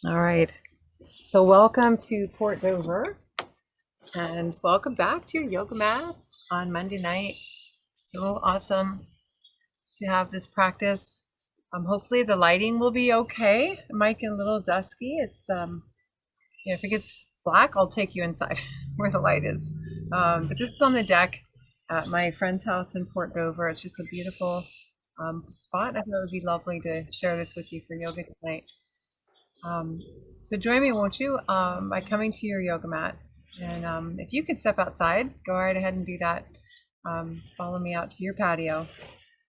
All right. So welcome to Port Dover and welcome back to your yoga mats on Monday night. So awesome to have this practice. Hopefully the lighting will be okay. It might get a little dusky. If it gets black, I'll take you inside where the light is. But this is on the deck at my friend's house in Port Dover. It's just a beautiful spot. I thought it would be lovely to share this with you for yoga tonight. Um, so join me, won't you, by coming to your yoga mat. And if you can step outside, go right ahead and do that. Follow me out to your patio.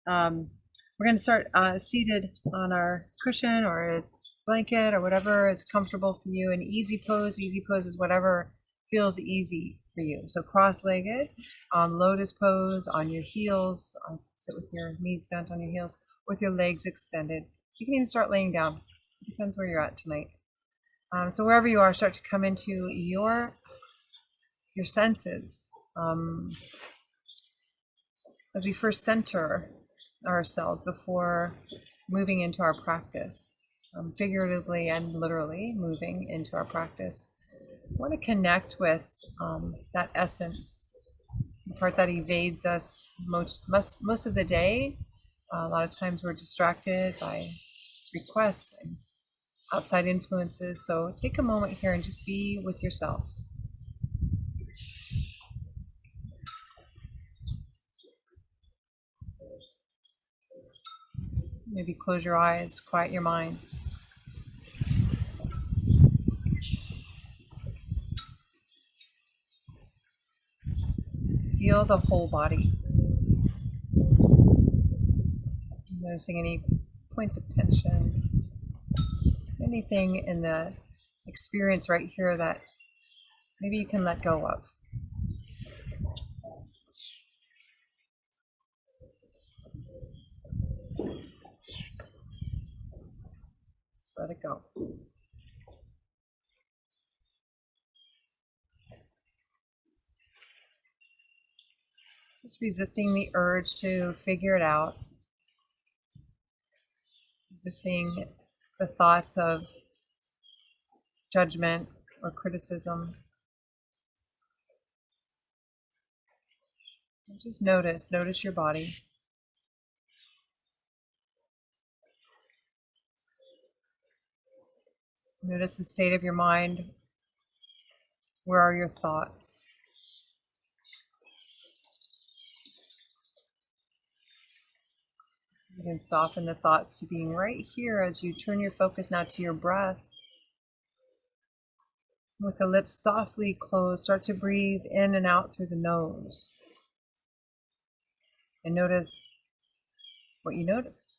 Um, we're going to start seated on our cushion or a blanket or whatever is comfortable for you. An easy pose. Easy pose is whatever feels easy for you. So cross-legged, lotus pose on your heels. Sit with your knees bent on your heels with your legs extended. You can even start laying down. Depends where you're at tonight. So wherever you are, start to come into your senses. As we first center ourselves before moving into our practice, figuratively and literally moving into our practice. I want to connect with that essence, the part that evades us most of the day. A lot of times we're distracted by requests and outside influences. So take a moment here and just be with yourself. Maybe close your eyes, quiet your mind. Feel the whole body. Noticing any points of tension, anything in the experience right here that maybe you can let go of. Just let it go. Just resisting the urge to figure it out. Resisting the thoughts of judgment or criticism. And just notice your body. Notice the state of your mind. Where are your thoughts? You can soften the thoughts to being right here as you turn your focus now to your breath. With the lips softly closed, start to breathe in and out through the nose. And notice what you notice.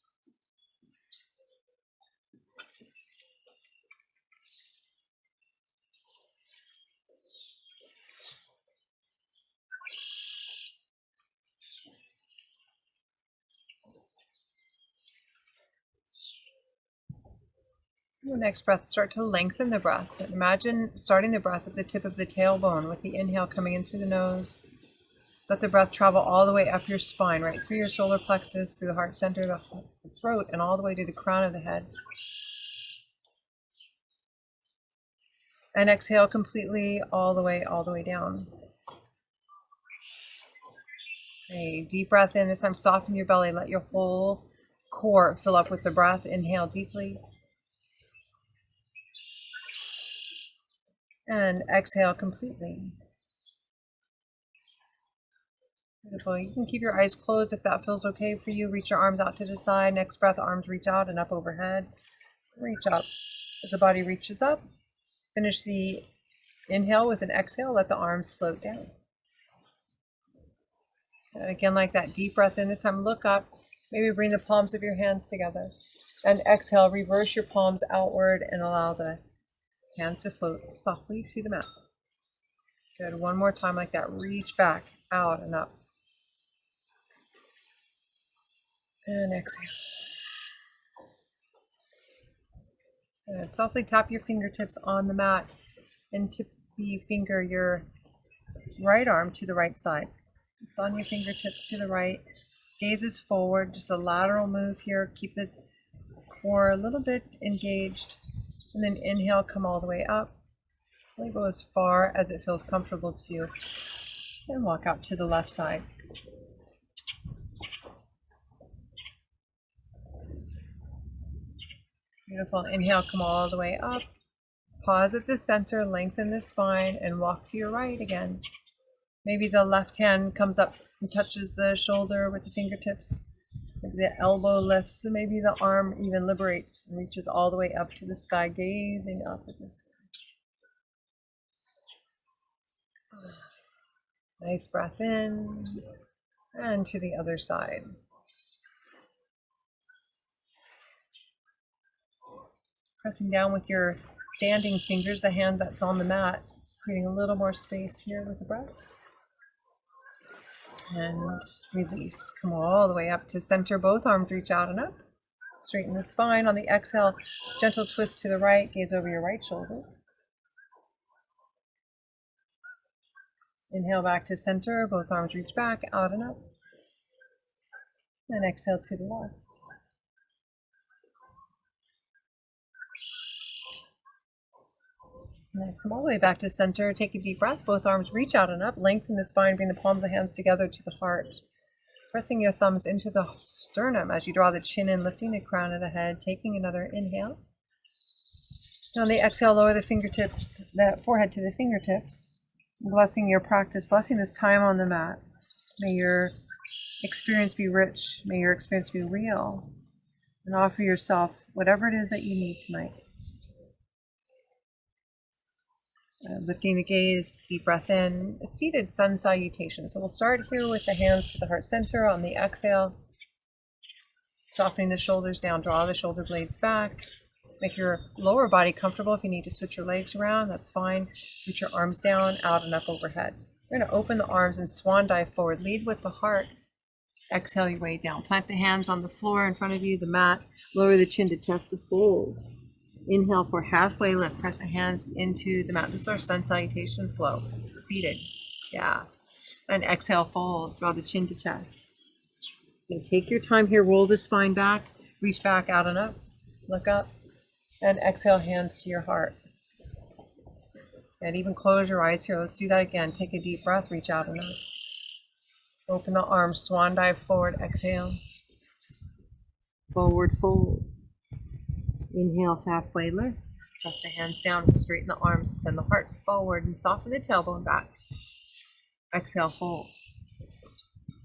The next breath, start to lengthen the breath. Imagine starting the breath at the tip of the tailbone with the inhale coming in through the nose. Let the breath travel all the way up your spine, right through your solar plexus, through the heart center, the throat, and all the way to the crown of the head. And exhale completely all the way down. A deep breath in. This time soften your belly. Let your whole core fill up with the breath. Inhale deeply. And exhale completely. Beautiful. You can keep your eyes closed if that feels okay for you. Reach your arms out to the side. Next breath, arms reach out and up overhead. Reach up. As the body reaches up, finish the inhale with an exhale. Let the arms float down. And again, like that, deep breath in. This time, look up. Maybe bring the palms of your hands together. And exhale, reverse your palms outward and allow the hands to float softly to the mat. Good. One more time like that. Reach back, out, and up. And exhale. And softly tap your fingertips on the mat and tip the finger, your right arm to the right side. Just on your fingertips to the right. Gaze is forward, just a lateral move here. Keep the core a little bit engaged. And then inhale, come all the way up. Really go as far as it feels comfortable to you. And walk out to the left side. Beautiful. Inhale, come all the way up. Pause at the center, lengthen the spine, and walk to your right again. Maybe the left hand comes up and touches the shoulder with the fingertips. Maybe the elbow lifts, and maybe the arm even liberates and reaches all the way up to the sky, gazing up at the sky. Nice breath in, and to the other side. Pressing down with your standing fingers, the hand that's on the mat, creating a little more space here with the breath. And release. Come all the way up to center. Both arms reach out and up. Straighten the spine. On the exhale, gentle twist to the right. Gaze over your right shoulder. Inhale back to center. Both arms reach back, out and up. And exhale to the left. Nice. Come all the way back to center. Take a deep breath. Both arms reach out and up. Lengthen the spine. Bring the palms of the hands together to the heart. Pressing your thumbs into the sternum as you draw the chin in, lifting the crown of the head. Taking another inhale. And on the exhale, lower the fingertips, the forehead to the fingertips. Blessing your practice. Blessing this time on the mat. May your experience be rich. May your experience be real. And offer yourself whatever it is that you need tonight. Lifting the gaze, deep breath in, a seated sun salutation. So we'll start here with the hands to the heart center on the exhale. Softening the shoulders down, draw the shoulder blades back. Make your lower body comfortable. If you need to switch your legs around, that's fine. Reach your arms down, out and up overhead. We're going to open the arms and swan dive forward. Lead with the heart. Exhale your way down. Plant the hands on the floor in front of you, the mat. Lower the chin to chest to fold. Inhale for halfway lift. Press the hands into the mat. This is our sun salutation flow. Seated. Yeah. And exhale, fold. Draw the chin to chest. Okay, take your time here. Roll the spine back. Reach back, out and up. Look up. And exhale, hands to your heart. And even close your eyes here. Let's do that again. Take a deep breath. Reach out and up. Open the arms. Swan dive forward. Exhale. Forward fold. Inhale, halfway lift. Press the hands down, straighten the arms, send the heart forward, and soften the tailbone back. Exhale, fold.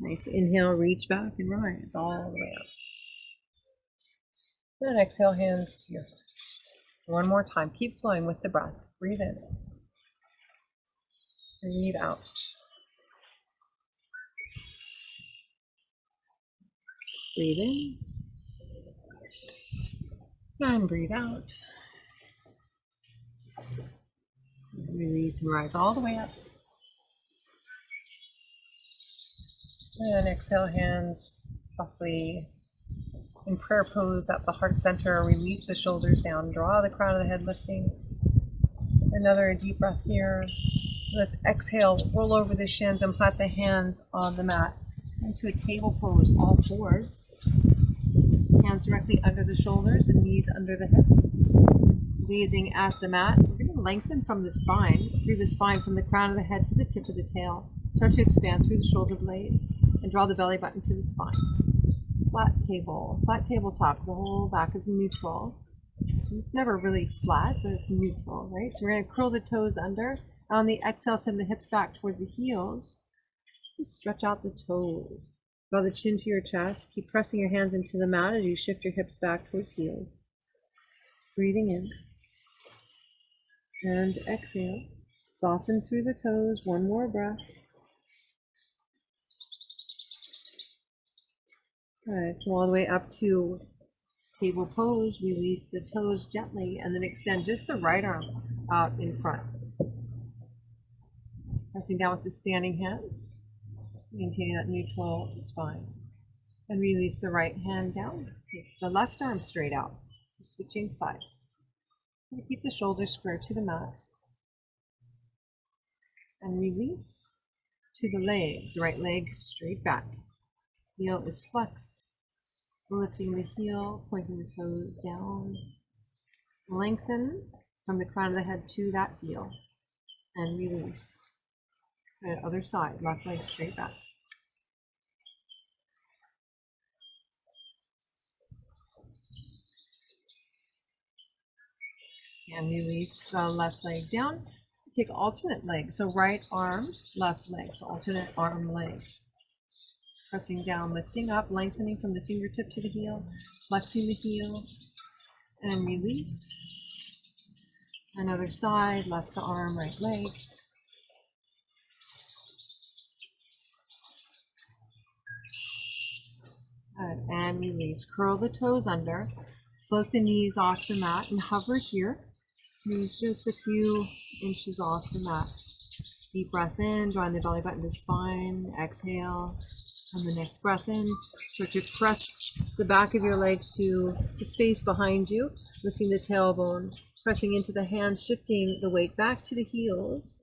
Nice inhale, reach back and rise all the way up. And exhale, hands to your heart. One more time. Keep flowing with the breath. Breathe in. Breathe out. Breathe in. And breathe out. Release and rise all the way up. And exhale, hands softly in prayer pose at the heart center. Release the shoulders down. Draw the crown of the head lifting. Another deep breath here. Let's exhale. Roll over the shins and plant the hands on the mat into a table pose, all fours. Hands directly under the shoulders and knees under the hips. Gazing at the mat. We're going to lengthen from the spine, through the spine, from the crown of the head to the tip of the tail. Start to expand through the shoulder blades and draw the belly button to the spine. Flat tabletop. The whole back is neutral. It's never really flat, but it's neutral, right? So we're going to curl the toes under. On the exhale, send the hips back towards the heels. Just stretch out the toes. Draw the chin to your chest. Keep pressing your hands into the mat as you shift your hips back towards heels. Breathing in. And exhale. Soften through the toes. One more breath. Good. Come all the way up to table pose. Release the toes gently and then extend just the right arm out in front. Pressing down with the standing hand. Maintaining that neutral spine. And release the right hand down. Keep the left arm straight out. Switching sides. And keep the shoulders square to the mat. And release to the legs. Right leg straight back. Heel is flexed. Lifting the heel, pointing the toes down. Lengthen from the crown of the head to that heel and release. And other side, left leg straight back. And release the left leg down. Take alternate leg. So right arm, left leg. So alternate arm, leg. Pressing down, lifting up, lengthening from the fingertip to the heel, flexing the heel, and release. Another side, left arm, right leg. Good. And release. Curl the toes under. Float the knees off the mat and hover here. Knees just a few inches off the mat. Deep breath in, drawing the belly button to spine. Exhale. On the next breath in, start to press the back of your legs to the space behind you, lifting the tailbone, pressing into the hands, shifting the weight back to the heels.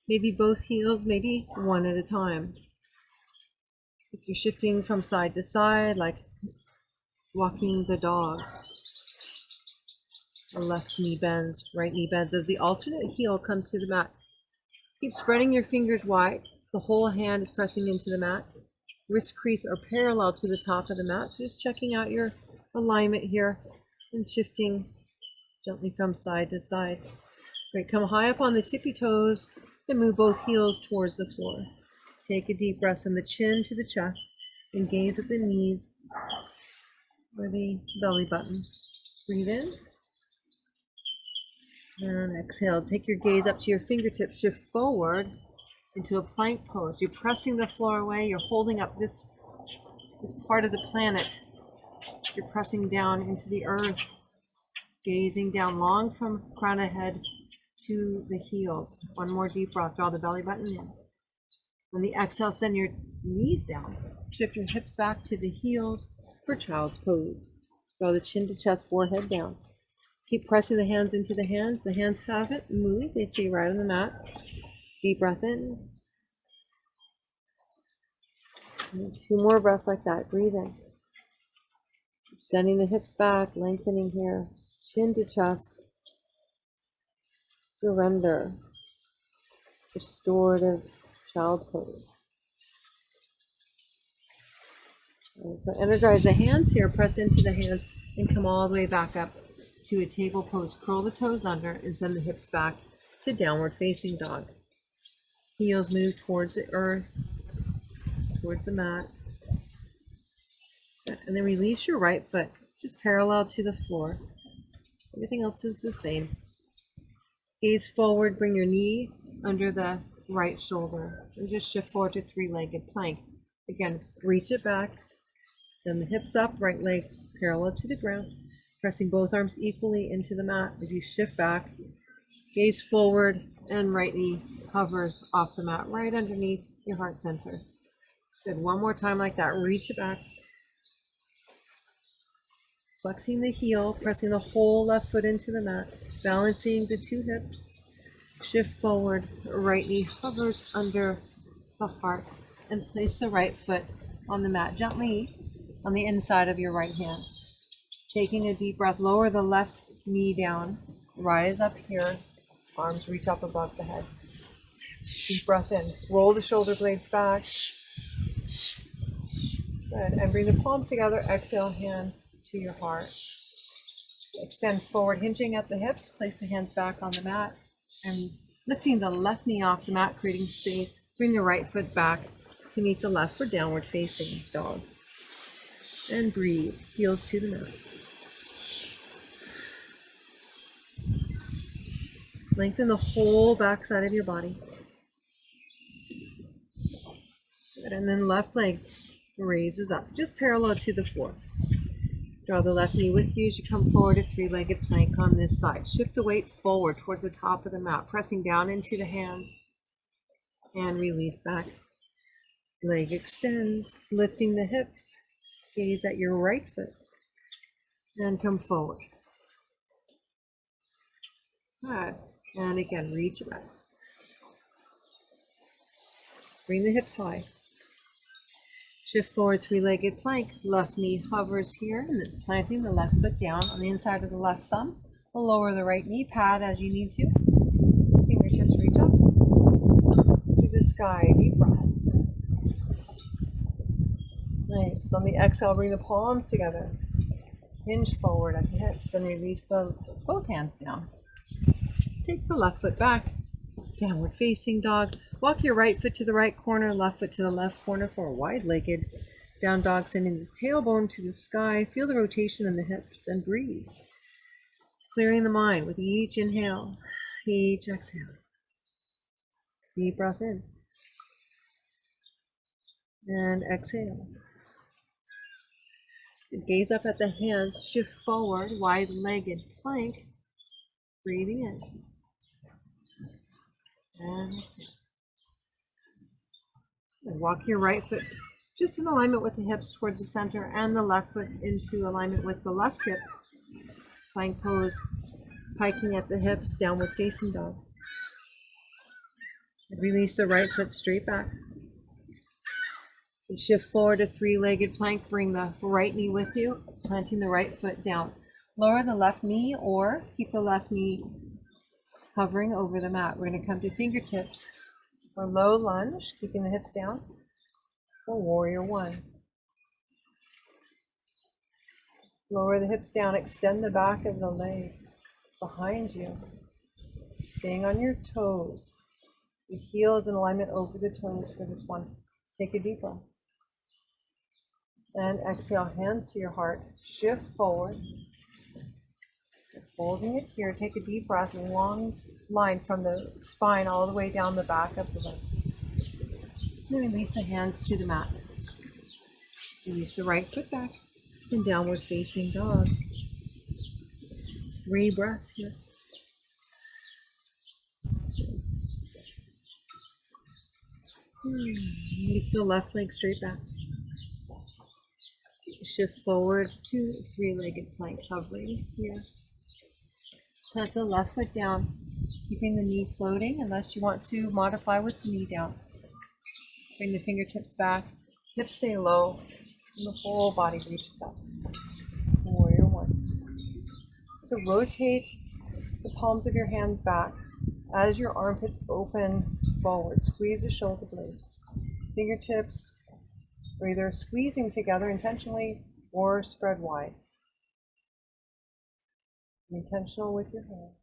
Maybe both heels, maybe one at a time. If you're shifting from side to side, like walking the dog, the left knee bends, right knee bends as the alternate heel comes to the mat. Keep spreading your fingers wide. The whole hand is pressing into the mat. Wrist crease are parallel to the top of the mat. So just checking out your alignment here and shifting gently from side to side. Great. Come high up on the tippy toes and move both heels towards the floor. Take a deep breath from the chin to the chest and gaze at the knees or the belly button. Breathe in and exhale. Take your gaze up to your fingertips. Shift forward into a plank pose. You're pressing the floor away. You're holding up this part of the planet. You're pressing down into the earth, gazing down long from crown of head to the heels. One more deep breath. Draw the belly button in. On the exhale, send your knees down. Shift your hips back to the heels for child's pose. Draw the chin to chest, forehead down. Keep pressing the hands into the hands. The hands haven't moved. They stay right on the mat. Deep breath in. And 2 more breaths like that. Breathe in. Sending the hips back, lengthening here. Chin to chest. Surrender. Restorative child's pose. And so energize the hands here. Press into the hands and come all the way back up to a table pose. Curl the toes under and send the hips back to downward facing dog. Heels move towards the earth, towards the mat. And then release your right foot, just parallel to the floor. Everything else is the same. Gaze forward, bring your knee under the right shoulder, and just shift forward to 3-legged plank. Again, reach it back, send the hips up, right leg parallel to the ground, pressing both arms equally into the mat. As you shift back, gaze forward, and right knee hovers off the mat, right underneath your heart center. Good. One more time like that. Reach it back. Flexing the heel, pressing the whole left foot into the mat, balancing the 2 hips. Shift forward, right knee hovers under the heart, and place the right foot on the mat gently on the inside of your right hand. Taking a deep breath, lower the left knee down, rise up here, arms reach up above the head. Deep breath in, roll the shoulder blades back. Good, and bring the palms together, exhale, hands to your heart. Extend forward, hinging at the hips, place the hands back on the mat, and lifting the left knee off the mat, creating space. Bring the right foot back to meet the left for downward facing dog. And breathe, heels to the mat. Lengthen the whole back side of your body. Good. And then left leg raises up, just parallel to the floor. Draw the left knee with you as you come forward, a 3-legged plank on this side. Shift the weight forward towards the top of the mat, pressing down into the hands and release back. Leg extends, lifting the hips. Gaze at your right foot and come forward. Good. And again, reach back. Bring the hips high. Shift forward, 3-legged plank. Left knee hovers here, and then planting the left foot down on the inside of the left thumb. We'll lower the right knee pad as you need to. Fingertips reach up to the sky. Deep breath. Nice. On the exhale, bring the palms together. Hinge forward at the hips and release both hands down. Take the left foot back. Downward facing dog. Walk your right foot to the right corner, left foot to the left corner for a wide-legged down dog, sending the tailbone to the sky. Feel the rotation in the hips and breathe. Clearing the mind with each inhale, each exhale. Deep breath in. And exhale. Gaze up at the hands, shift forward, wide-legged plank. Breathing in. And exhale. And walk your right foot just in alignment with the hips towards the center and the left foot into alignment with the left hip. Plank pose, hiking at the hips, downward facing dog. And release the right foot straight back. And shift forward to three-legged plank. Bring the right knee with you, planting the right foot down. Lower the left knee or keep the left knee hovering over the mat. We're going to come to fingertips for low lunge, keeping the hips down, for warrior one. Lower the hips down, extend the back of the leg behind you, staying on your toes. The heel is in alignment over the toes for this one. Take a deep breath. And exhale, hands to your heart. Shift forward. Holding it here. Take a deep breath, a long line from the spine all the way down the back of the leg. Then release the hands to the mat. Release the right foot back and downward facing dog. 3 breaths here. Reach the left leg straight back. Shift forward to three-legged plank, hovering here. Plant the left foot down, keeping the knee floating unless you want to modify with the knee down. Bring the fingertips back, hips stay low, and the whole body reaches up. Warrior one. So rotate the palms of your hands back as your armpits open forward. Squeeze the shoulder blades. Fingertips are either squeezing together intentionally or spread wide. Be intentional with your hands.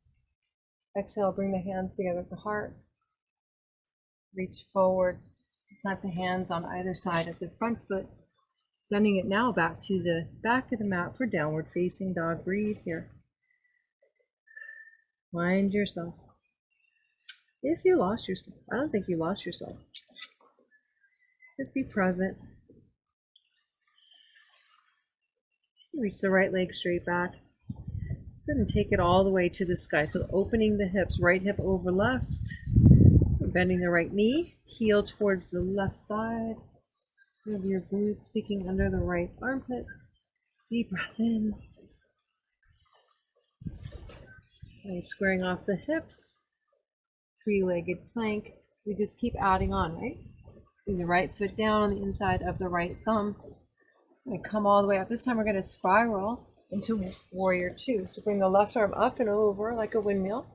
Exhale, bring the hands together at the heart. Reach forward. Plant the hands on either side of the front foot, sending it now back to the back of the mat for downward facing dog. Breathe here. Find yourself. If you lost yourself, I don't think you lost yourself. Just be present. Reach the right leg straight back. Let's go ahead and take it all the way to the sky. So opening the hips, right hip over left. Bending the right knee, heel towards the left side. Move your glutes peeking under the right armpit. Deep breath in. And squaring off the hips. Three-legged plank. We just keep adding on, right? Bring the right foot down on the inside of the right thumb. I'm going to come all the way up. This time we're going to spiral into warrior two. So bring the left arm up and over like a windmill.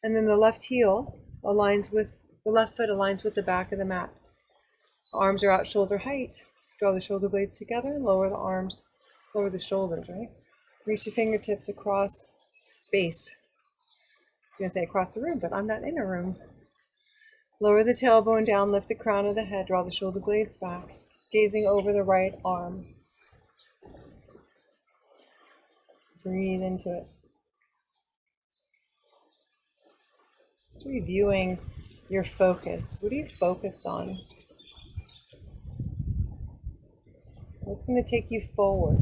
And then the left heel aligns with, the left foot aligns with the back of the mat. Arms are out shoulder height. Draw the shoulder blades together, lower the arms, lower the shoulders, right? Reach your fingertips across space. I was going to say across the room, but I'm not in a room. Lower the tailbone down, lift the crown of the head, draw the shoulder blades back, gazing over the right arm. Breathe into it. Reviewing your focus. What are you focused on? What's going to take you forward?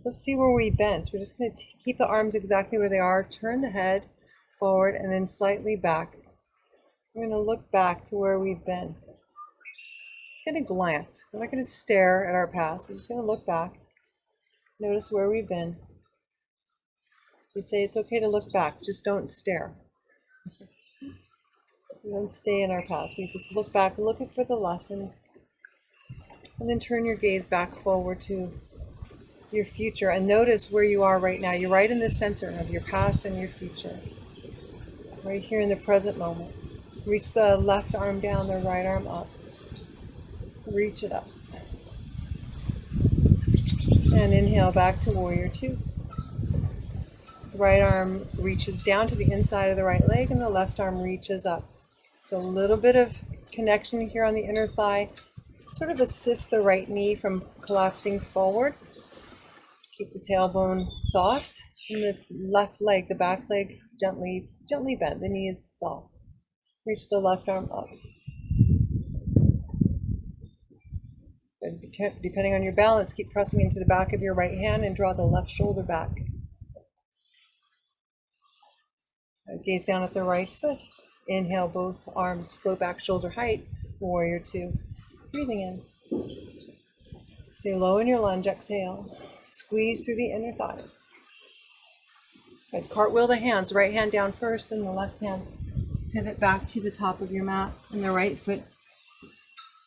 Let's see where we've been. So we're just going to keep the arms exactly where they are. Turn the head forward and then slightly back. We're going to look back to where we've been. Just going to glance. We're not going to stare at our past. We're just going to look back. Notice where we've been. We say it's okay to look back, just don't stare. We don't stay in our past. We just look back, look for the lessons, and then turn your gaze back forward to your future, and notice where you are right now. You're right in the center of your past and your future, right here in the present moment. Reach the left arm down, the right arm up. Reach it up. And inhale back to warrior two. The right arm reaches down to the inside of the right leg and the left arm reaches up. So a little bit of connection here on the inner thigh. Sort of assist the right knee from collapsing forward. Keep the tailbone soft. And the left leg, the back leg, gently bent. The knee is soft. Reach the left arm up. And depending on your balance, keep pressing into the back of your right hand and draw the left shoulder back. Gaze down at the right foot. Inhale, both arms float back shoulder height. Warrior two. Breathing in. Stay low in your lunge. Exhale. Squeeze through the inner thighs. Good. Cartwheel the hands. Right hand down first, and the left hand. Pivot back to the top of your mat, and the right foot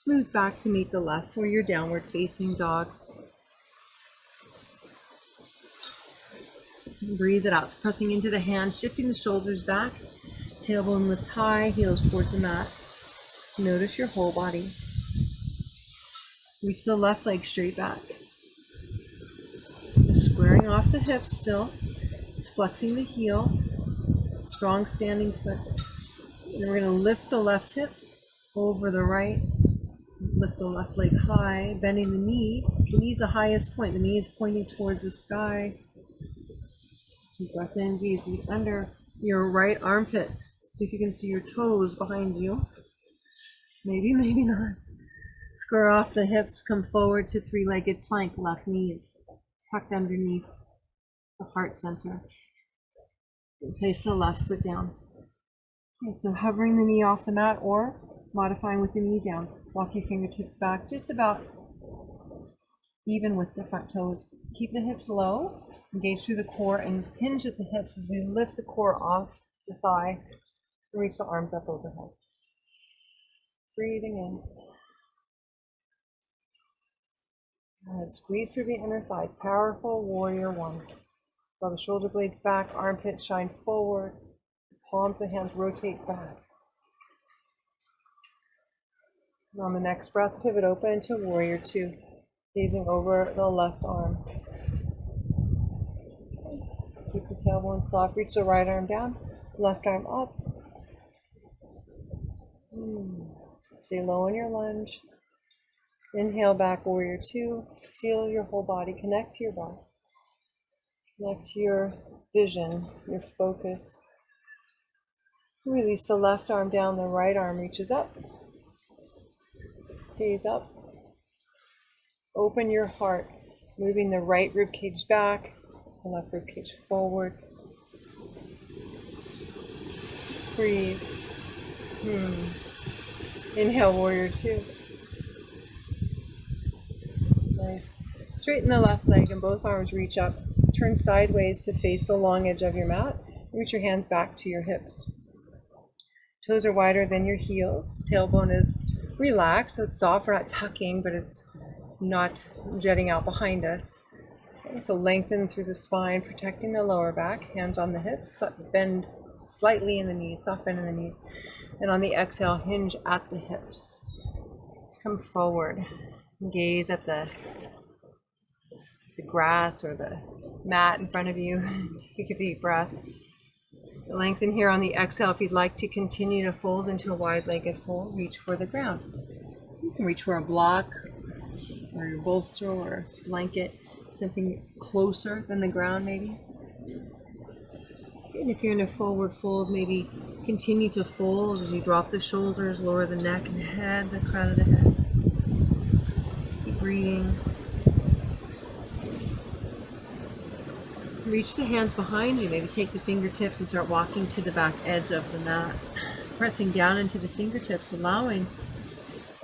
moves back to meet the left for your downward facing dog. Breathe it out. So pressing into the hands, shifting the shoulders back. Tailbone lifts high, heels towards the mat. Notice your whole body. Reach the left leg straight back. Just squaring off the hips still. Just flexing the heel. Strong standing foot. And we're going to lift the left hip over the right. Lift the left leg high, bending the knee. The knee's the highest point. The knee is pointing towards the sky. Deep breath in, gaze under your right armpit. See if you can see your toes behind you. Maybe, maybe not. Square off the hips, come forward to three-legged plank, left knees tucked underneath the heart center. And place the left foot down. Okay, so hovering the knee off the mat or modifying with the knee down. Walk your fingertips back just about even with the front toes. Keep the hips low, engage through the core, and hinge at the hips as we lift the core off the thigh and reach the arms up overhead. Breathing in. And squeeze through the inner thighs. Powerful warrior one. Draw the shoulder blades back, armpits shine forward, palms of the hands rotate back. And on the next breath, pivot open to warrior two, gazing over the left arm. Keep the tailbone soft. Reach the right arm down, left arm up. Stay low in your lunge. Inhale back, warrior two. Feel your whole body. Connect to your body. Connect to your vision, your focus. Release the left arm down, the right arm reaches up. Gaze up. Open your heart, moving the right rib cage back, the left rib cage forward. Breathe. Inhale, warrior two. Nice. Straighten the left leg and both arms reach up. Turn sideways to face the long edge of your mat. Reach your hands back to your hips. Toes are wider than your heels. Tailbone is relaxed, so it's soft. We're not tucking, but it's not jetting out behind us. Okay, so lengthen through the spine, protecting the lower back. Hands on the hips. Bend slightly in the knees, soft bend in the knees. And on the exhale, hinge at the hips. Let's come forward. Gaze at the grass or the mat in front of you. Take a deep breath. Lengthen here on the exhale. If you'd like to continue to fold into a wide-legged fold, reach for the ground. You can reach for a block or your bolster or blanket, something closer than the ground maybe. And if you're in a forward fold, maybe continue to fold as you drop the shoulders, lower the neck and head, the crown of the head. Keep breathing. Reach the hands behind you. Maybe take the fingertips and start walking to the back edge of the mat. Pressing down into the fingertips, allowing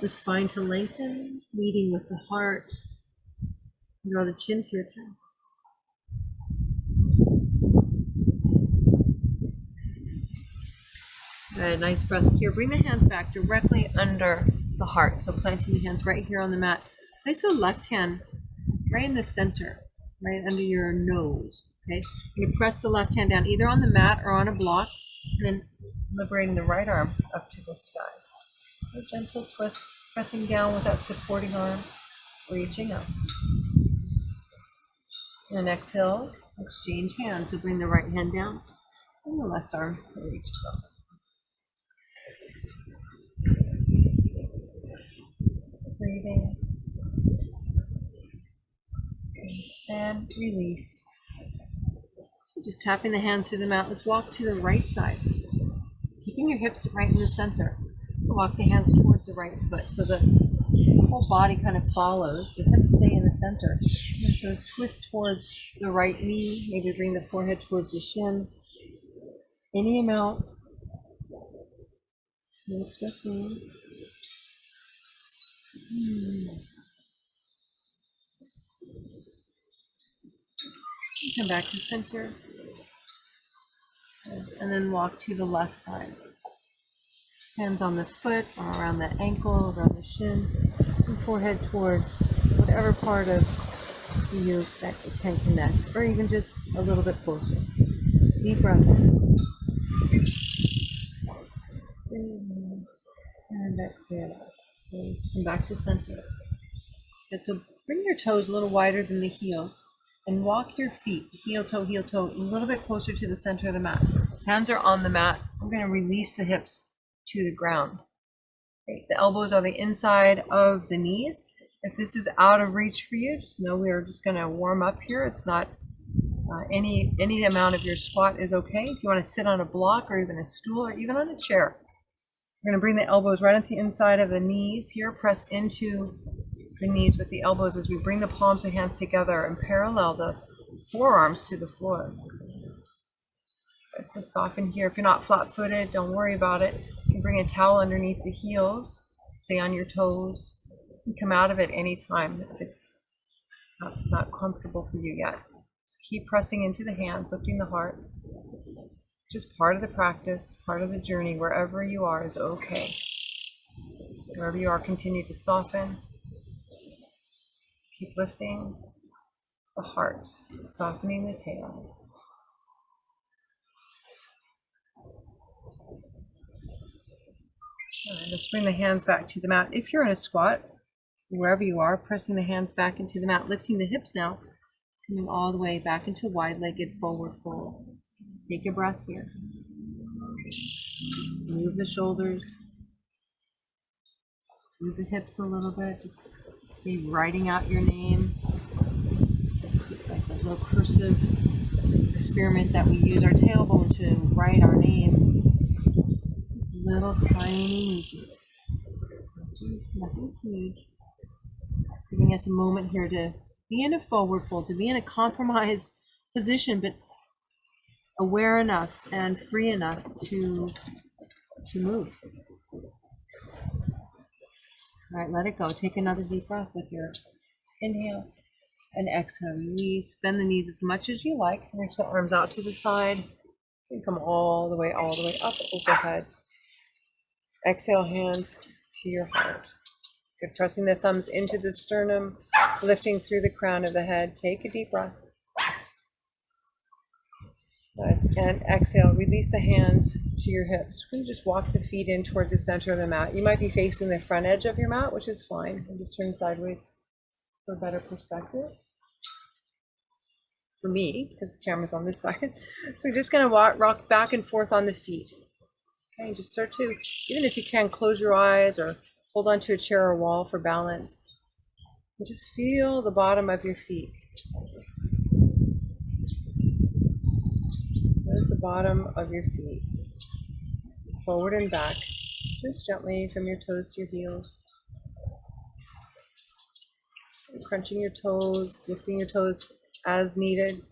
the spine to lengthen, leading with the heart. Draw the chin to your chest. Good, nice breath here. Bring the hands back directly under the heart. So planting the hands right here on the mat. Place the left hand right in the center right under your nose. Okay, you're going to press the left hand down either on the mat or on a block, and then liberating the right arm up to the sky. A gentle twist, pressing down with that supporting arm, reaching up. And exhale, exchange hands. So bring the right hand down and the left arm reaches up. Breathing. And release. Just tapping the hands to the mat. Let's walk to the right side. Keeping your hips right in the center. Walk the hands towards the right foot so the whole body kind of follows. The hips stay in the center. And so twist towards the right knee. Maybe bring the forehead towards the shin. Any amount. No stressing. Come back to center. And then walk to the left side. Hands on the foot, or around the ankle, around the shin, and forehead towards whatever part of you that can connect, or even just a little bit closer. Deep breath in. And exhale. Please come back to center. Good, so bring your toes a little wider than the heels and walk your feet, heel toe, a little bit closer to the center of the mat. Hands are on the mat. I'm going to release the hips to the ground. Okay, the elbows are the inside of the knees. If this is out of reach for you, just know we're just going to warm up here. It's not any amount of your squat is okay. If you want to sit on a block or even a stool or even on a chair, we're going to bring the elbows right at the inside of the knees here. Press into the knees with the elbows as we bring the palms of hands together and parallel the forearms to the floor. So soften here. If you're not flat-footed, don't worry about it. You can bring a towel underneath the heels, stay on your toes, and come out of it anytime if it's not comfortable for you yet. So keep pressing into the hands, lifting the heart. Just part of the practice, part of the journey. Wherever you are is okay. Wherever you are, continue to soften. Keep lifting the heart, softening the tail. Right, let's bring the hands back to the mat. If you're in a squat, wherever you are, pressing the hands back into the mat, lifting the hips now, coming all the way back into wide-legged forward fold. Take a breath here. Move the shoulders. Move the hips a little bit. Just be writing out your name. Like a little cursive experiment that we use our tailbone to write our name. Just little tiny movements. Nothing huge. Just giving us a moment here to be in a forward fold, to be in a compromised position, but aware enough and free enough to move. All right, let it go. Take another deep breath with your inhale and exhale. Release. Bend the knees as much as you like. Reach the arms out to the side. And come all the way up overhead. Exhale, hands to your heart. Good. Pressing the thumbs into the sternum, lifting through the crown of the head. Take a deep breath. Good. And exhale, release the hands to your hips. You can just walk the feet in towards the center of the mat. You might be facing the front edge of your mat, which is fine. And just turn sideways for a better perspective. For me, because the camera's on this side. So we're just going to rock back and forth on the feet. Okay, just start to, even if you can, close your eyes or hold onto a chair or wall for balance. And just feel the bottom of your feet. Notice the bottom of your feet. Forward and back. Just gently from your toes to your heels. Crunching your toes, lifting your toes as needed.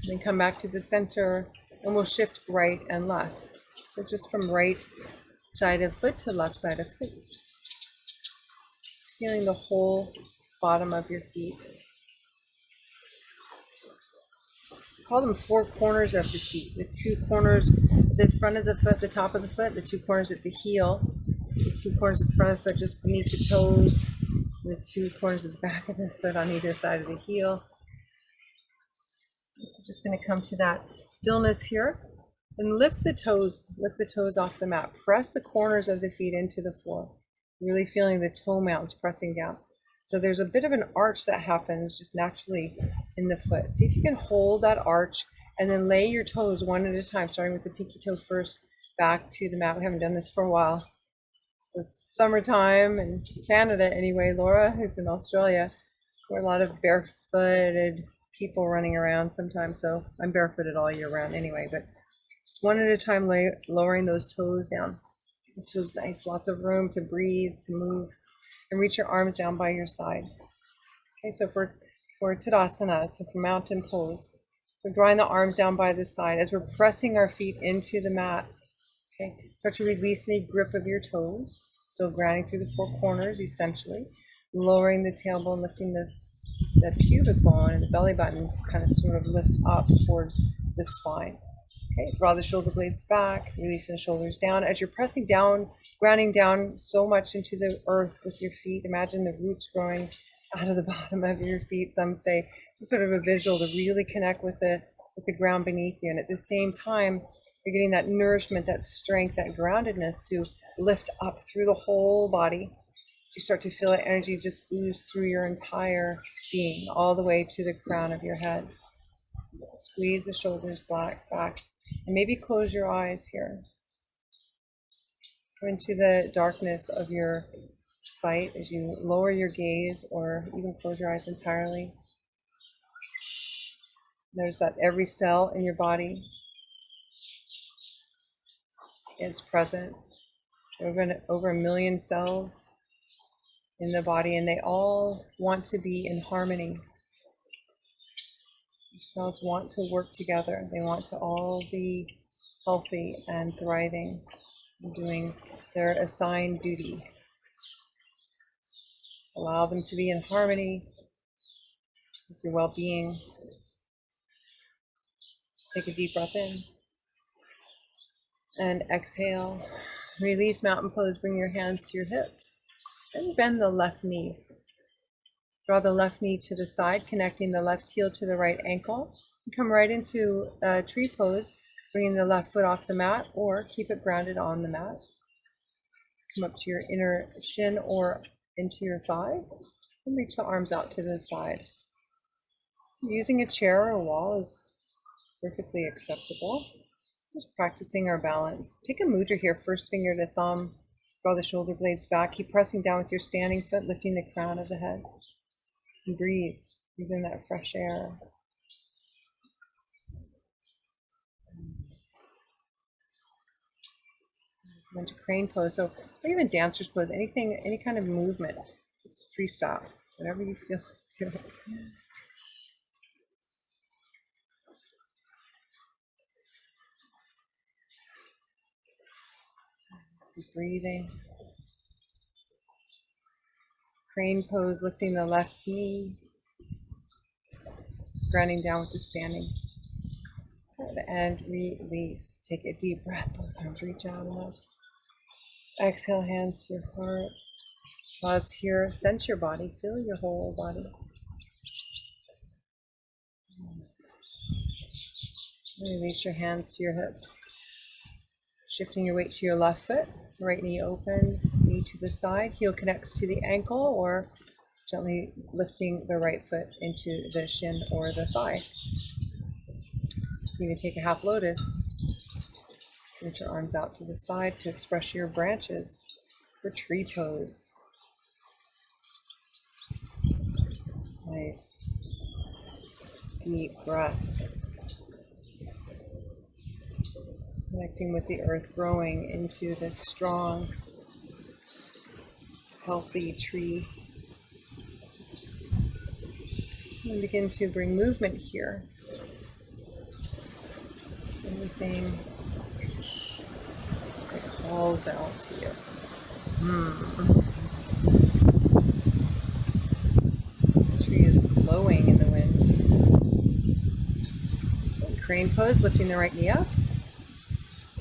Then come back to the center and we'll shift right and left. So just from right side of foot to left side of foot. Just feeling the whole bottom of your feet. Call them four corners of the feet. The two corners, the front of the foot, the top of the foot, the two corners at the heel, the two corners at the front of the foot just beneath the toes, The two corners of the back of the foot on either side of the heel. I'm just going to come to that stillness here and lift the toes off the mat. Press the corners of the feet into the floor, really feeling the toe mounts pressing down. So there's a bit of an arch that happens just naturally in the foot. See if you can hold that arch and then lay your toes one at a time, starting with the pinky toe first, back to the mat. We haven't done this for a while. So it's summertime in Canada anyway. Laura, who's in Australia, we're a lot of barefooted people running around sometimes. So I'm barefooted all year round anyway, but just one at a time, lowering those toes down. This feels nice, lots of room to breathe, to move, and reach your arms down by your side. Okay, so for Tadasana, so for mountain pose, we're drawing the arms down by the side as we're pressing our feet into the mat. Okay, start to release any grip of your toes, still grounding through the four corners, essentially. Lowering the tailbone, lifting the pubic bone, and the belly button kind of sort of lifts up towards the spine. Okay, draw the shoulder blades back, releasing the shoulders down. As you're pressing down, grounding down so much into the earth with your feet, imagine the roots growing out of the bottom of your feet. Some say just sort of a visual to really connect with the ground beneath you. And at the same time, you're getting that nourishment, that strength, that groundedness to lift up through the whole body. So you start to feel that energy just ooze through your entire being, all the way to the crown of your head. Squeeze the shoulders back, and maybe close your eyes here. Go into the darkness of your sight as you lower your gaze, or even close your eyes entirely. Notice that every cell in your body is present. Over 1 million cells in the body, and they all want to be in harmony. Cells want to work together. They want to all be healthy and thriving and doing their assigned duty. Allow them to be in harmony with your well-being. Take a deep breath in and exhale. Release mountain pose. Bring your hands to your hips and bend the left knee. Draw the left knee to the side, connecting the left heel to the right ankle. Come right into a tree pose, bringing the left foot off the mat, or keep it grounded on the mat. Come up to your inner shin or into your thigh, and reach the arms out to the side. So using a chair or a wall is perfectly acceptable. Just practicing our balance. Take a mudra here, first finger to thumb. Draw the shoulder blades back. Keep pressing down with your standing foot, lifting the crown of the head. And breathe in that fresh air. Went to crane pose, or even dancer's pose, anything, any kind of movement, just freestyle, whatever you feel to it. Deep breathing. Crane pose, lifting the left knee, grounding down with the standing. Good. And release. Take a deep breath, both arms reach out and up. Exhale, hands to your heart. Pause here, sense your body, feel your whole body. Release your hands to your hips. Shifting your weight to your left foot. Right knee opens, knee to the side, heel connects to the ankle, or gently lifting the right foot into the shin or the thigh. You can take a half lotus. Reach your arms out to the side to express your branches for tree pose. Nice. Deep breath. Connecting with the earth, growing into this strong, healthy tree. And begin to bring movement here. Anything that calls out to you. The tree is blowing in the wind. Crane pose, lifting the right knee up.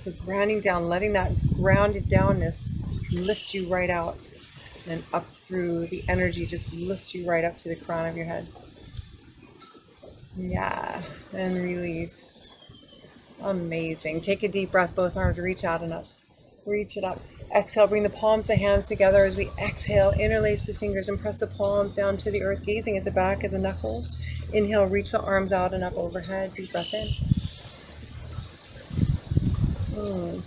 So grounding down, letting that grounded downness lift you right out and up through, the energy just lifts you right up to the crown of your head. Yeah, and release. Amazing. Take a deep breath, both arms reach out and up. Reach it up. Exhale, bring the palms, the hands together as we exhale. Interlace the fingers and press the palms down to the earth, gazing at the back of the knuckles. Inhale, reach the arms out and up overhead. Deep breath in.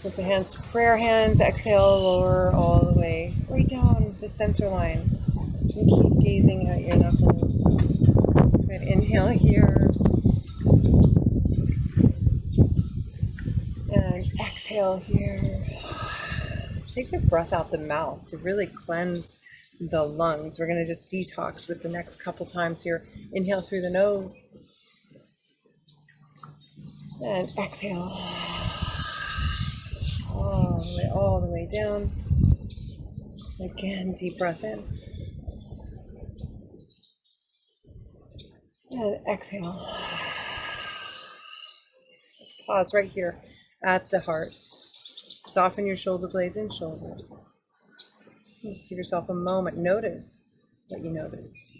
Put the hands to prayer hands. Exhale, lower all the way right down the center line. And keep gazing at your knuckles. Good. Inhale here. And exhale here. Let's take the breath out the mouth to really cleanse the lungs. We're going to just detox with the next couple times here. Inhale through the nose. And exhale. All the way down. Again, deep breath in. And exhale. Let's pause right here at the heart. Soften your shoulder blades and shoulders. Just give yourself a moment. Notice what you notice.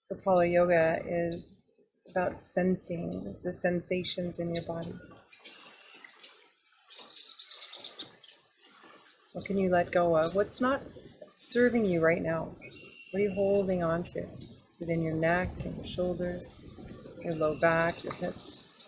Hatha Yoga is about sensing the sensations in your body. What can you let go of? What's not serving you right now? What are you holding on to? Is it in your neck and your shoulders, your low back, your hips?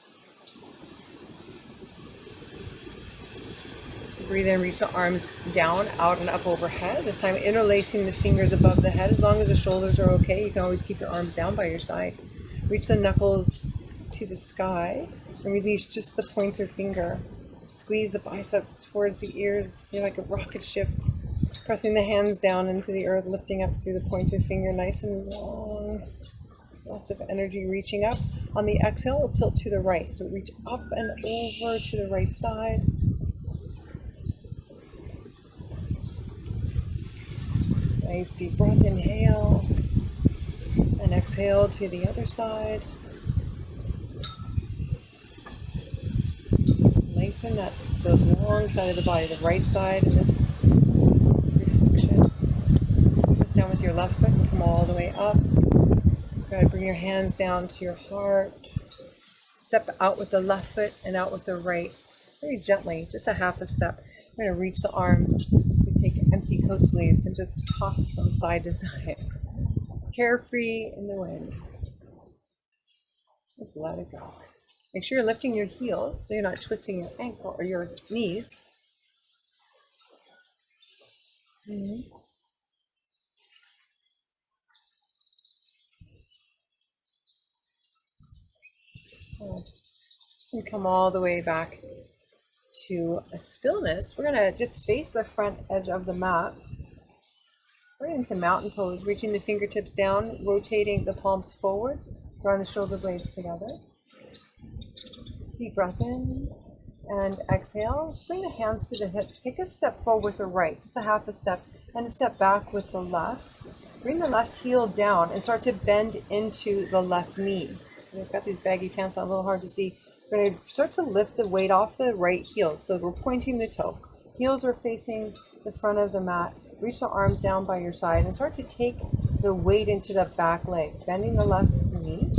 Breathe in, reach the arms down, out and up overhead. This time interlacing the fingers above the head. As long as the shoulders are okay, you can always keep your arms down by your side. Reach the knuckles to the sky and release just the pointer finger. Squeeze the biceps towards the ears. You're like a rocket ship. Pressing the hands down into the earth, lifting up through the pointer finger, nice and long. Lots of energy reaching up. On the exhale, we'll tilt to the right. So reach up and over to the right side. Nice deep breath, inhale. And exhale to the other side. Lengthen the long side of the body, the right side in this reflection. Press down with your left foot and come all the way up. Good. Bring your hands down to your heart. Step out with the left foot and out with the right. Very gently, just a half a step. We're going to reach the arms. We take empty coat sleeves and just toss from side to side. Carefree in the wind. Just let it go. Make sure you're lifting your heels so you're not twisting your ankle or your knees. And come all the way back to a stillness. We're going to just face the front edge of the mat. We're into mountain pose, reaching the fingertips down, rotating the palms forward, drawing the shoulder blades together. Deep breath in and exhale. Let's bring the hands to the hips. Take a step forward with the right, just a half a step, and a step back with the left. Bring the left heel down and start to bend into the left knee. We've got these baggy pants on, a little hard to see. We're going to start to lift the weight off the right heel. So we're pointing the toe. Heels are facing the front of the mat. Reach the arms down by your side and start to take the weight into the back leg. Bending the left knee.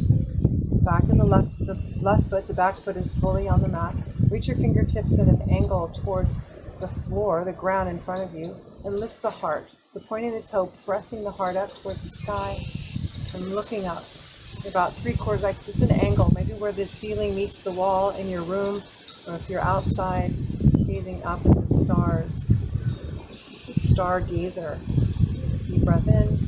Back in the left foot, the back foot is fully on the mat. Reach your fingertips at an angle towards the floor, the ground in front of you, and lift the heart. So pointing the toe, pressing the heart up towards the sky, and looking up. About 3/4, like just an angle, maybe where the ceiling meets the wall in your room, or if you're outside, gazing up at the stars. It's a stargazer. Deep breath in.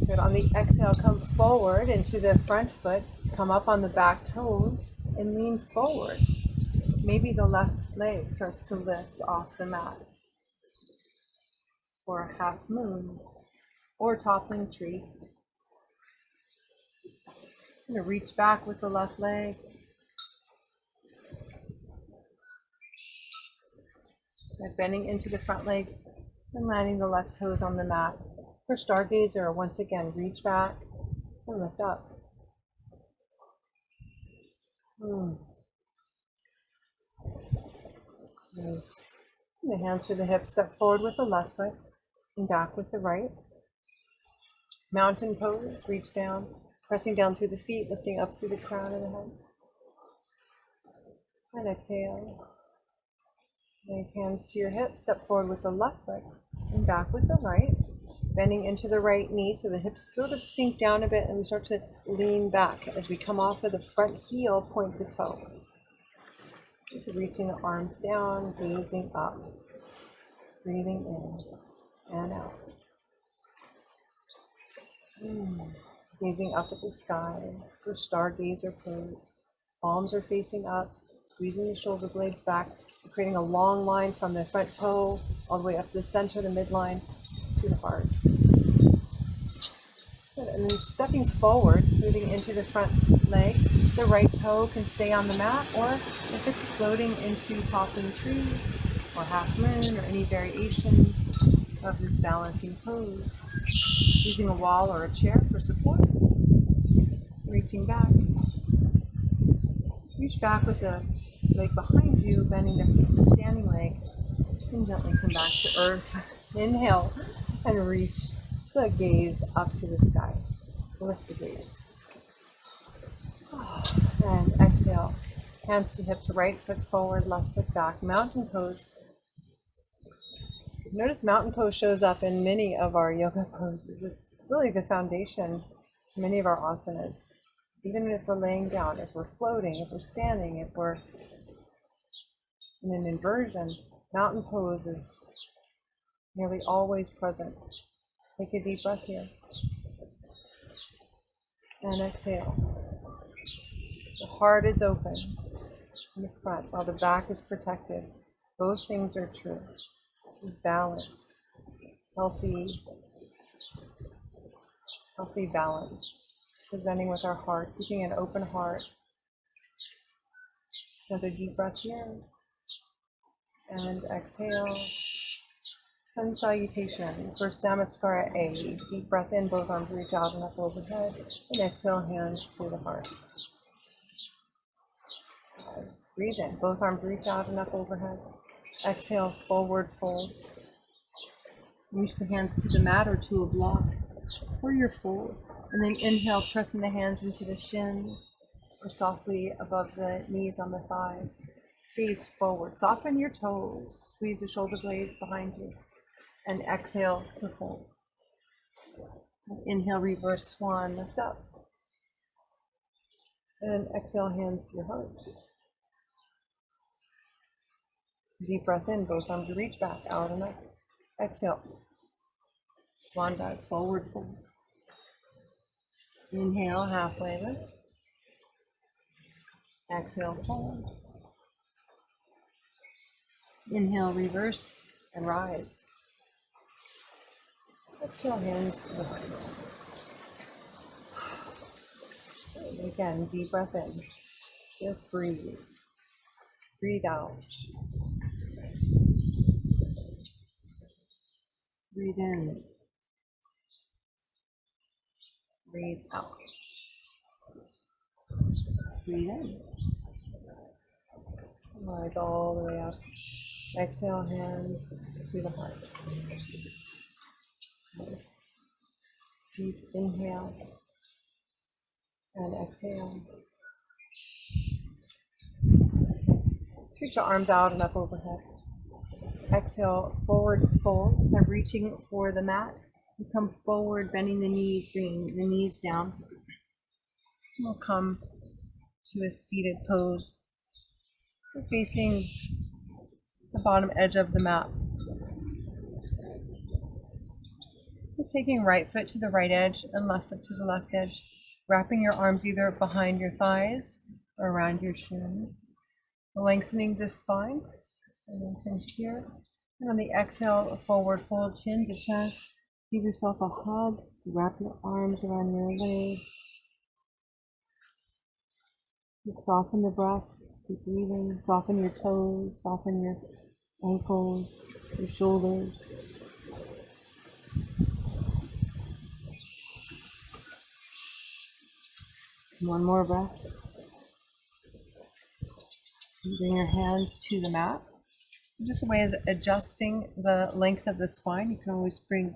Good. On the exhale, come forward into the front foot, come up on the back toes, and lean forward. Maybe the left leg starts to lift off the mat. Or a half moon, or toppling tree. I'm going to reach back with the left leg. And bending into the front leg and landing the left toes on the mat. For stargazer, once again, reach back and lift up. Nice. And the hands to the hips, step forward with the left foot and back with the right. Mountain pose, reach down, pressing down through the feet, lifting up through the crown of the head. And exhale. Nice, hands to your hips, step forward with the left foot and back with the right. Bending into the right knee so the hips sort of sink down a bit and we start to lean back. As we come off of the front heel, point the toe. Just reaching the arms down, gazing up, breathing in and out. Gazing up at the sky for stargazer pose. Palms are facing up, squeezing the shoulder blades back, creating a long line from the front toe all the way up to the center, the midline, to the heart. Good. And then stepping forward, moving into the front leg. The right toe can stay on the mat, or if it's floating into toppling tree or half moon or any variation of this balancing pose. Using a wall or a chair for support. Reaching back. Reach back with the leg behind you, bending the standing leg, and gently come back to earth. Inhale and reach the gaze up to the sky. Lift the gaze. And exhale. Hands to hips, right foot forward, left foot back. Mountain pose. Notice mountain pose shows up in many of our yoga poses. It's really the foundation for many of our asanas. Even if we're laying down, if we're floating, if we're standing, if we're in an inversion, mountain pose is nearly always present. Take a deep breath here. And exhale. The heart is open in the front while the back is protected. Both things are true. This is balance. Healthy balance. Presenting with our heart, keeping an open heart. Another deep breath here. And exhale. Sun salutation for Namaskara A. Deep breath in, both arms reach out and up overhead. And exhale, hands to the heart. Breathe in, both arms reach out and up overhead. Exhale, forward fold. Reach the hands to the mat or to a block for your fold. And then inhale, pressing the hands into the shins or softly above the knees on the thighs. Gaze forward. Soften your toes. Squeeze the shoulder blades behind you. And exhale to fold. Inhale, reverse swan, lift up. And exhale, hands to your heart. Deep breath in, both arms reach back, out and up. Exhale. Swan dive, forward fold. Inhale, halfway lift. Exhale, fold. Inhale, reverse and rise. Exhale, hands to the heart. And again, deep breath in. Just breathe. Breathe out. Breathe in. Breathe out. Breathe in. Rise all the way up. Exhale, hands to the heart. Nice. Deep inhale. And exhale. Reach your arms out and up overhead. Exhale, forward fold. So reaching for the mat. You come forward, bending the knees, bringing the knees down. We'll come to a seated pose. We're facing the bottom edge of the mat. Just taking right foot to the right edge and left foot to the left edge. Wrapping your arms either behind your thighs or around your shins. Lengthening the spine. And then from here. And on the exhale, a forward fold, chin to chest. Give yourself a hug. Wrap your arms around your legs. Soften the breath. Keep breathing. Soften your toes. Soften your ankles, your shoulders. One more breath. Bring your hands to the mat. So just a way of adjusting the length of the spine. You can always bring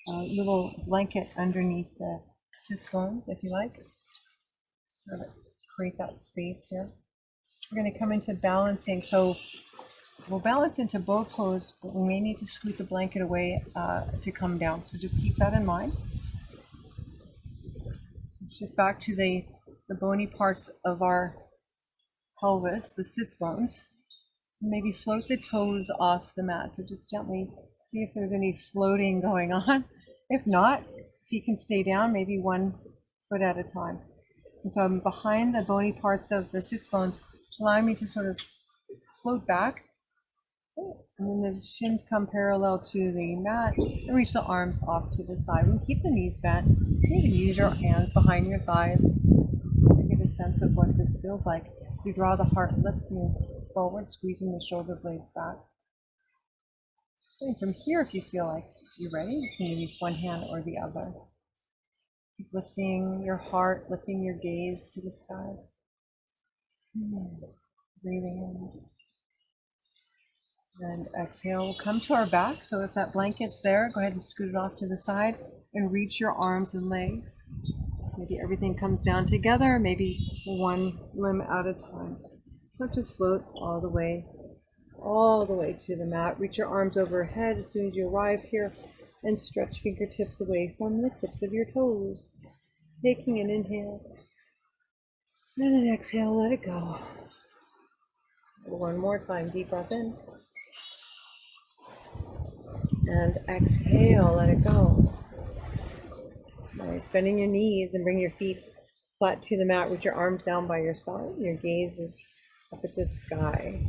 a little blanket underneath the sits bones if you like. Sort of create that space here. We're going to come into balancing. So we'll balance into boat pose, but we may need to scoot the blanket away to come down. So just keep that in mind. Shift back to the bony parts of our pelvis, the sits bones. Maybe float the toes off the mat. So just gently see if there's any floating going on. If not, if you can stay down, maybe 1 foot at a time. And so I'm behind the bony parts of the sits bones, allowing me to sort of float back. And then the shins come parallel to the mat and reach the arms off to the side. And keep the knees bent. You can use your hands behind your thighs to get a sense of what this feels like. So you draw the heart lifting forward, squeezing the shoulder blades back. And from here, if you feel like you're ready, you can use one hand or the other. Keep lifting your heart, lifting your gaze to the sky. Breathing in. And exhale, we'll come to our back. So if that blanket's there, go ahead and scoot it off to the side and reach your arms and legs. Maybe everything comes down together, maybe one limb at a time. Start to float all the way to the mat. Reach your arms overhead as soon as you arrive here and stretch fingertips away from the tips of your toes. Taking an inhale and an exhale, let it go. One more time, deep breath in. And exhale, let it go. Nice. Bending your knees and bring your feet flat to the mat. Reach your arms down by your side. Your gaze is up at the sky.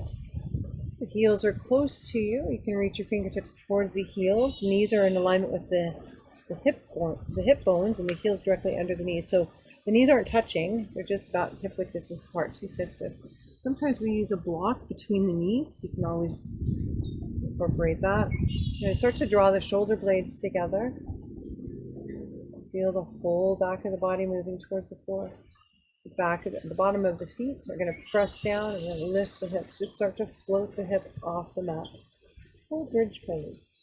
The heels are close to you. You can reach your fingertips towards the heels. The knees are in alignment with the hip bones, and the heels directly under the knees. So the knees aren't touching. They're just about hip width distance apart, 2 fist width. Sometimes we use a block between the knees. You can always incorporate that. Now start to draw the shoulder blades together. Feel the whole back of the body moving towards the floor. The bottom of the feet are going to press down and then lift the hips. Just start to float the hips off the mat. Full bridge pose.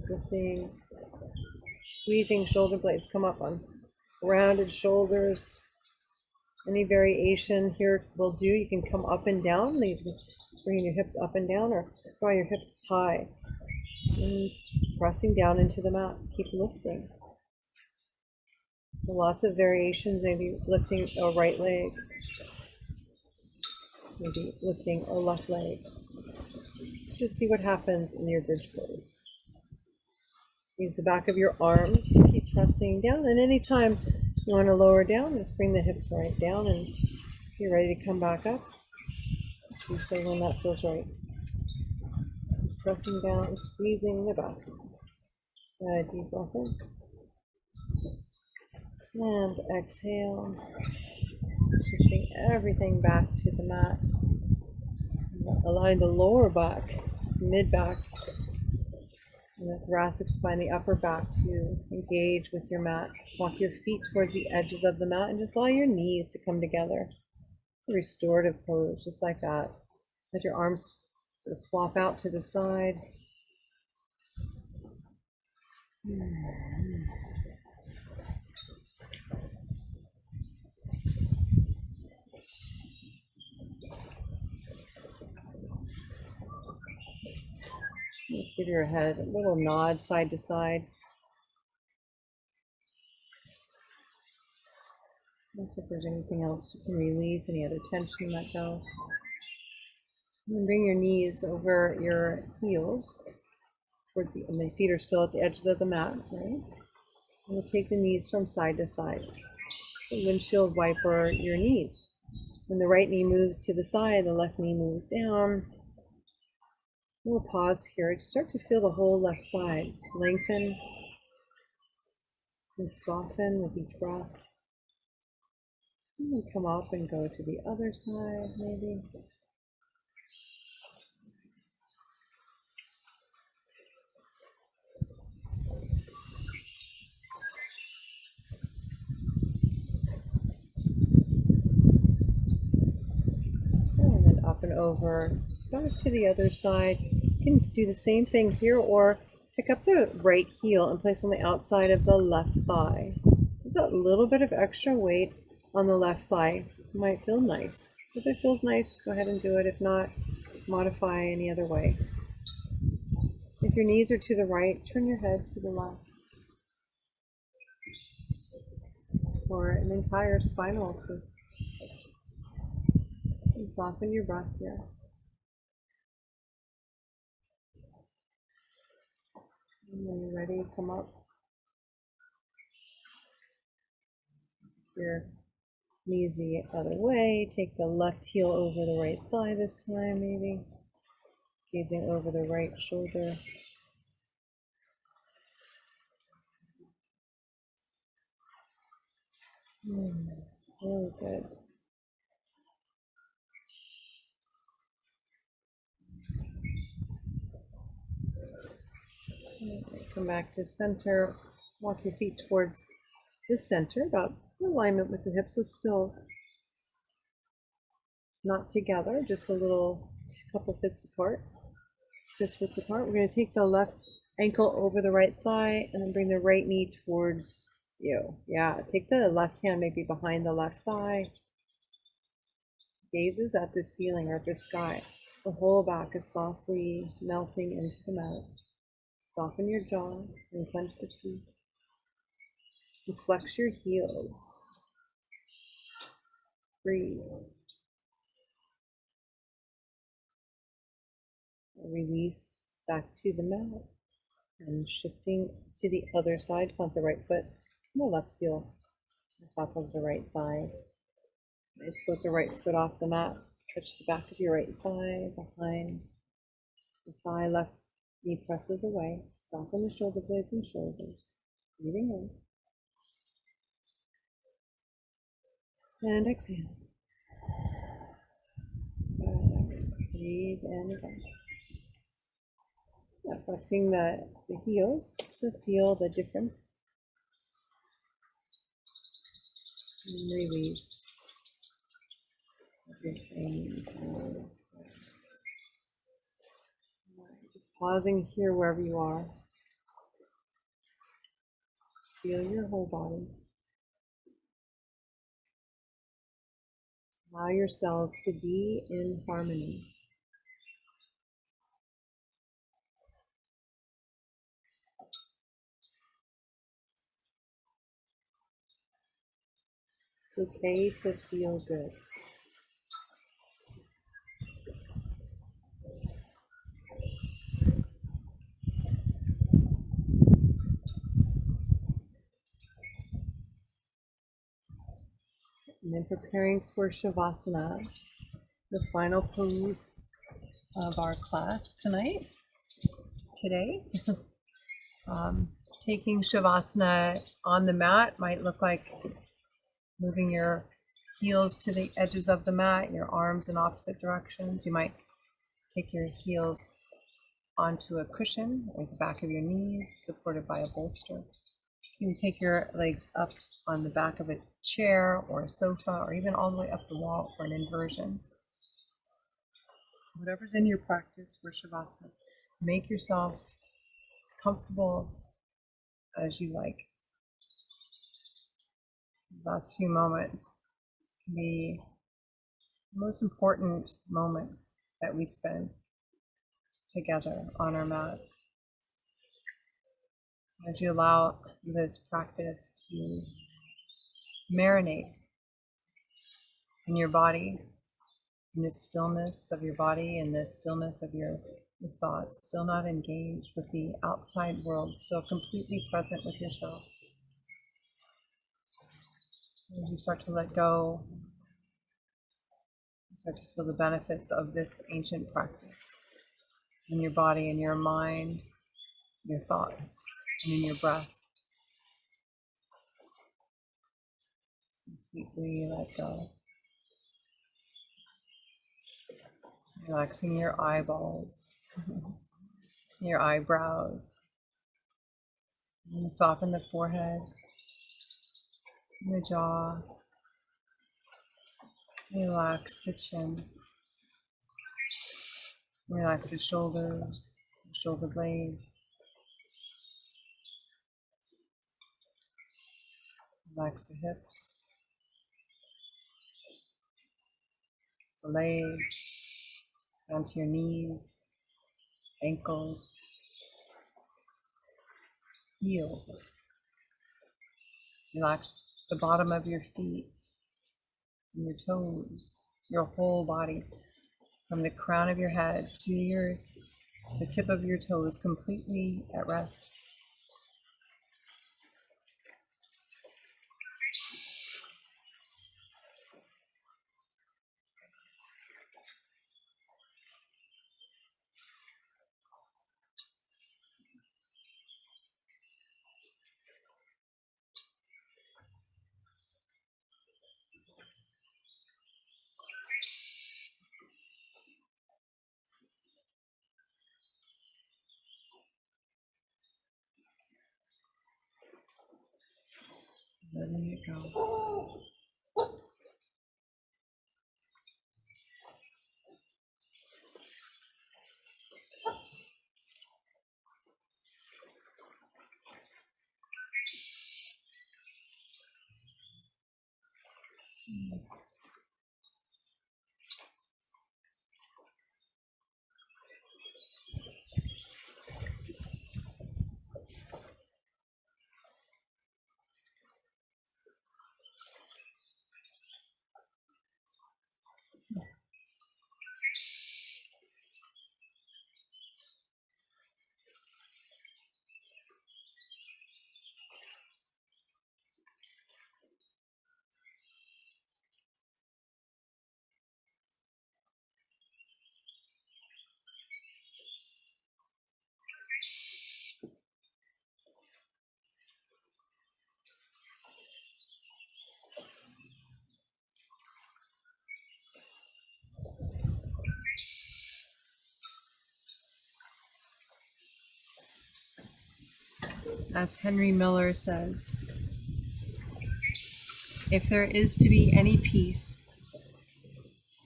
Lifting, squeezing shoulder blades, come up on rounded shoulders. Any variation here will do. You can come up and down, bringing your hips up and down, or draw your hips high. And pressing down into the mat. Keep lifting. So lots of variations, maybe lifting a right leg, maybe lifting a left leg. Just see what happens in your bridge pose. Use the back of your arms, keep pressing down, and anytime you want to lower down, just bring the hips right down, and if you're ready to come back up, do so when that feels right. Pressing down, squeezing the back. Deep breath in. And exhale. Shifting everything back to the mat. Allowing the lower back, mid back, and the thoracic spine, the upper back to engage with your mat. Walk your feet towards the edges of the mat and just allow your knees to come together. A restorative pose, just like that. Let your arms sort of flop out to the side. Just give your head a little nod side to side. If there's anything else you can release, any other tension, let go. And bring your knees over your heels, and the feet are still at the edges of the mat, right? And we'll take the knees from side to side. So windshield wiper your knees. When the right knee moves to the side, the left knee moves down. We'll pause here. Just start to feel the whole left side lengthen and soften with each breath. And then come up and go to the other side, maybe. over back to the other side. You can do the same thing here, or pick up the right heel and place on the outside of the left thigh. Just a little bit of extra weight on the left thigh might feel nice. If it feels nice, go ahead and do it. If not, modify any other way. If your knees are to the right, turn your head to the left. Or an entire spinal twist. And soften your breath here. And when you're ready, come up. Your knees the other way. Take the left heel over the right thigh this time, maybe. Gazing over the right shoulder. So good. Come back to center. Walk your feet towards the center, about in alignment with the hips, so still not together, just a little couple fists apart. Fist widths apart. We're going to take the left ankle over the right thigh and then bring the right knee towards you. Yeah, take the left hand maybe behind the left thigh. Gazes at the ceiling or the sky. The whole back is softly melting into the mat. Soften your jaw and clench the teeth. And flex your heels. Breathe. Release back to the mat. And shifting to the other side, plant the right foot and the left heel on top of the right thigh. Just float the right foot off the mat. Touch the back of your right thigh behind the thigh. Left knee presses away. Soften the shoulder blades and shoulders. Breathing in. And exhale. Breathe in again. Yeah, flexing the heels, so feel the difference. And release everything. Just pausing here wherever you are. Feel your whole body. Allow yourselves to be in harmony. It's okay to feel good. And then preparing for Shavasana, the final pose of our class today. Taking Shavasana on the mat might look like moving your heels to the edges of the mat, your arms in opposite directions. You might take your heels onto a cushion or the back of your knees, supported by a bolster. You can take your legs up on the back of a chair or a sofa, or even all the way up the wall for an inversion. Whatever's in your practice for Shavasana, make yourself as comfortable as you like. These last few moments can be the most important moments that we spend together on our mat. As you allow this practice to marinate in your body, in the stillness of your body, in the stillness of your thoughts, still not engaged with the outside world, still completely present with yourself. As you start to let go, you start to feel the benefits of this ancient practice in your body, in your mind, your thoughts, and in your breath. Completely let go. Relaxing your eyeballs, your eyebrows. And soften the forehead, the jaw. Relax the chin. Relax the shoulders, shoulder blades. Relax the hips, the legs, down to your knees, ankles, heels. Relax the bottom of your feet and your toes, your whole body, from the crown of your head to the tip of your toes, completely at rest. Letting it go. As Henry Miller says, if there is to be any peace,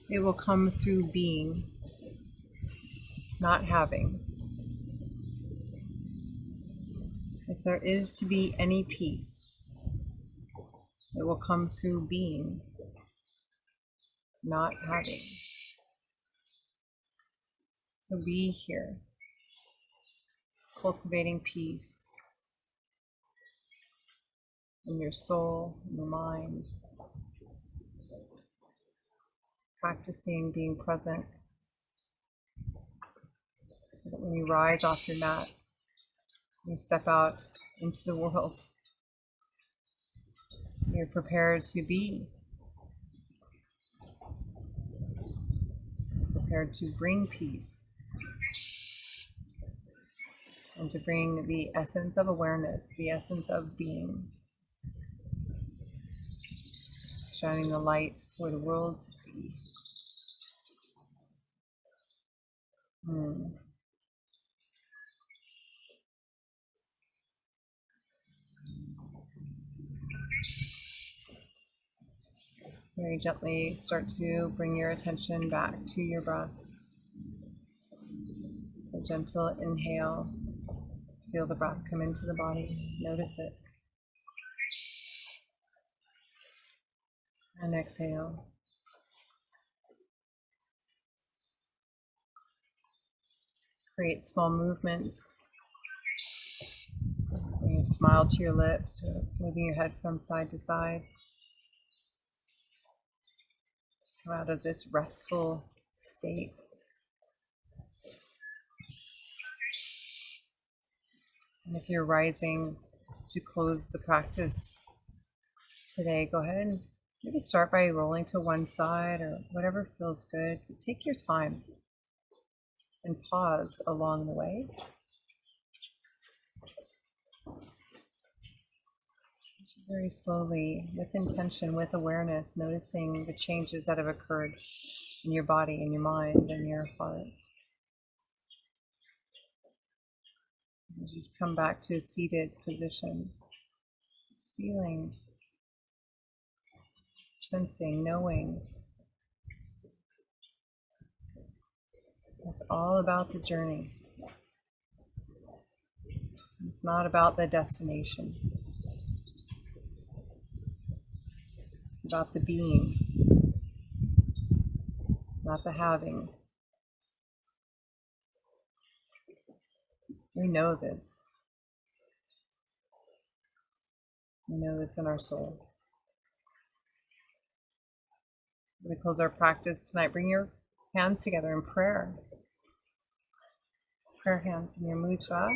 it will come through being, not having. If there is to be any peace, it will come through being, not having. So be here, cultivating peace in your soul, in your mind, practicing being present so that when you rise off your mat, you step out into the world, you're prepared to be, prepared to bring peace and to bring the essence of awareness, the essence of being, shining the light for the world to see. Very gently start to bring your attention back to your breath. A gentle inhale. Feel the breath come into the body. Notice it. And exhale. Create small movements. Bring a smile to your lips, or moving your head from side to side. Come out of this restful state. And if you're rising to close the practice today, go ahead and maybe start by rolling to one side or whatever feels good. Take your time and pause along the way. Very slowly, with intention, with awareness, noticing the changes that have occurred in your body, in your mind, and your heart. As you come back to a seated position, just feeling, sensing, knowing It's all about the journey. It's not about the destination. It's about the being, not the having. We know this. We know this in our soul. We close our practice tonight. Bring your hands together in prayer. Prayer hands in your mudra.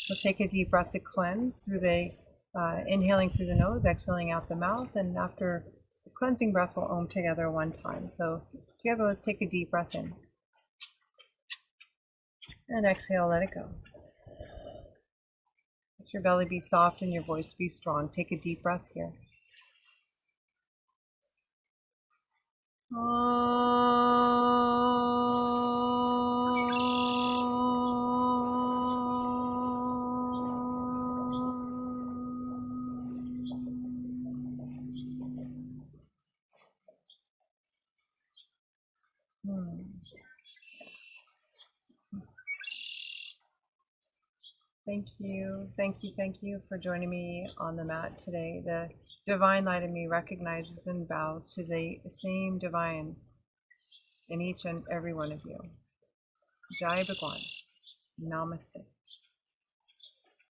We'll take a deep breath to cleanse through the inhaling through the nose, exhaling out the mouth, and after the cleansing breath, we'll Om together one time. So together, let's take a deep breath in. And exhale, let it go. Let your belly be soft and your voice be strong. Take a deep breath here. Thank you for joining me on the mat today. The divine light in me recognizes and bows to the same divine in each and every one of you. Jai Bhagwan. Namaste.